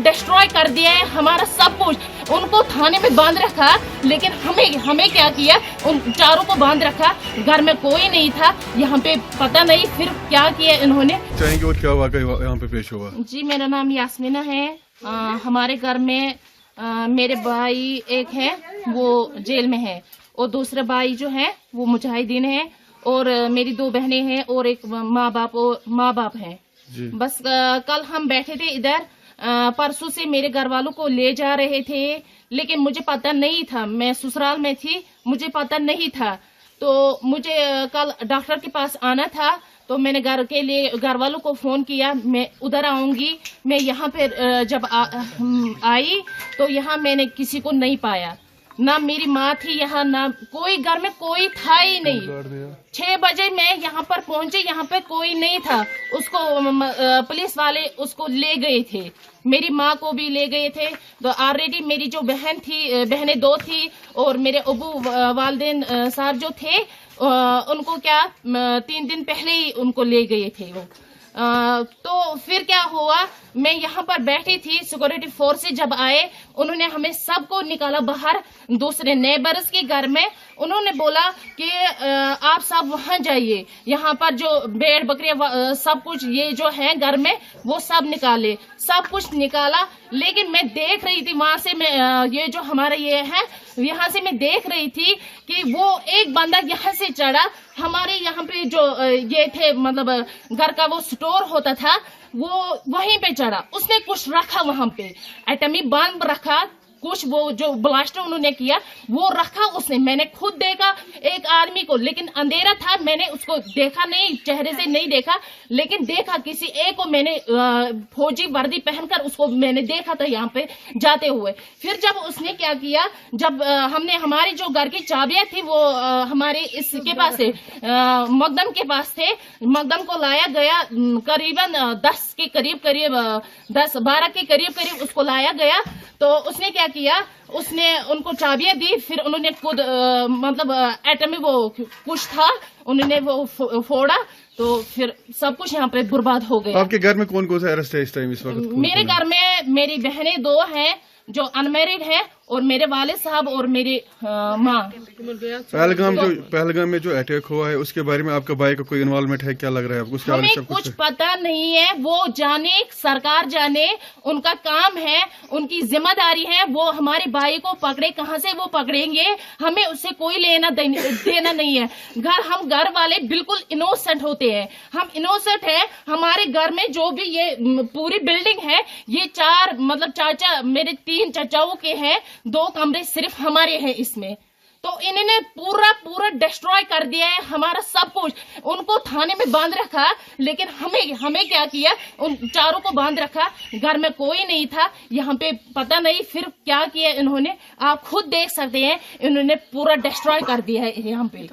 Destroy कर दिया है, हमारा सब कुछ। उनको थाने में बांध रखा, लेकिन हमें क्या किया, उन चारों को बांध रखा। घर में कोई नहीं था, यहाँ पे पता नहीं फिर क्या किया इन्होंने। चाहेंगे और क्या वाकई यहाँ पे पेश हुआ? जी, मेरा नाम यास्मीना है। हमारे घर में मेरे भाई एक है, वो जेल में है, और दूसरा भाई जो है वो मुजाहिदीन है, और मेरी 2 बहनें हैं, और एक माँ बाप है। बस कल हम बैठे थे इधर, परसों से मेरे घर वालों को ले जा रहे थे, लेकिन मुझे पता नहीं था, मैं ससुराल में थी, मुझे पता नहीं था। तो मुझे कल डॉक्टर के पास आना था, तो मैंने घर वालों को फोन किया, मैं उधर आऊंगी। मैं यहाँ पे जब आई तो यहाँ मैंने किसी को नहीं पाया, ना मेरी माँ थी यहाँ, ना कोई घर में कोई था ही नहीं। 6 बजे मैं यहाँ पर पहुंची, यहाँ पे कोई नहीं था। उसको पुलिस वाले उसको ले गए थे, मेरी माँ को भी ले गए थे। तो ऑलरेडी मेरी जो बहनें 2 थी, और मेरे अबू वालिदैन साहब जो थे, उनको क्या 3 दिन पहले ही उनको ले गए थे वो। तो फिर क्या हुआ, मैं यहाँ पर बैठी थी, सिक्योरिटी फोर्स जब आए, उन्होंने हमें सबको निकाला बाहर, दूसरे नेबर्स के घर में। उन्होंने बोला कि आप सब वहां जाइए, यहाँ पर जो भेड़ बकरियां सब कुछ ये जो है घर में, वो सब निकाले। सब कुछ निकाला, लेकिन मैं देख रही थी वहां से, मैं ये जो हमारा ये है, यहाँ से मैं देख रही थी कि वो एक बंदा यहाँ से चढ़ा, हमारे यहाँ पे जो ये थे, मतलब घर का वो स्टोर होता था, वो वहीं पे चढ़ा। उसने कुछ रखा वहां पे, एटमी बम रखा, कुछ वो जो ब्लास्ट उन्होंने किया वो रखा उसने। मैंने खुद देखा एक आदमी को, लेकिन अंधेरा था, मैंने उसको देखा नहीं, चेहरे से नहीं देखा, लेकिन देखा किसी एक को मैंने फौजी वर्दी पहनकर उसको मैंने देखा था यहाँ पे जाते हुए। फिर जब उसने क्या किया, जब हमने हमारी जो घर की चाबियां थी वो हमारे इसके पास थे, मकदम के पास थे, मकदम को लाया गया, करीबन 10 के करीब 10-12 के करीब उसको लाया गया। तो उसने क्या किया, उसने उनको चाबियां दी, फिर उन्होंने खुद मतलब एटमी वो कुछ था, उन्होंने वो फोड़ा, तो फिर सब कुछ यहाँ पे बर्बाद हो गया। आपके घर में कौन कौन सा अरेस्ट है इस टाइम, इस वक्त? मेरे घर में मेरी बहनें 2 हैं जो अनमैरिड है, और मेरे वालिद साहब और मेरी माँ। पहलगाम में जो अटैक हुआ है, उसके बारे में आपका भाई का कोई इन्वॉल्वमेंट है? क्या लग रहा है आपको? हमें कुछ पता नहीं है, वो जाने, सरकार जाने, उनका काम है, उनकी जिम्मेदारी है, वो हमारे भाई को पकड़े, कहाँ से वो पकड़ेंगे, हमें उससे कोई लेना देना नहीं है। हम घर वाले बिल्कुल इनोसेंट होते हैं, हम इनोसेंट है। हमारे घर में जो भी ये पूरी बिल्डिंग है, ये 4 मतलब चाचा, मेरे 3 चाचाओं के हैं, 2 कमरे सिर्फ हमारे हैं इसमें। तो इन्होंने पूरा डिस्ट्रॉय कर दिया है हमारा सब कुछ। उनको थाने में बांध रखा, लेकिन हमें क्या किया, उन चारों को बांध रखा। घर में कोई नहीं था, यहाँ पे पता नहीं फिर क्या किया इन्होंने। आप खुद देख सकते हैं, इन्होंने पूरा डिस्ट्रॉय कर दिया है यहाँ पे।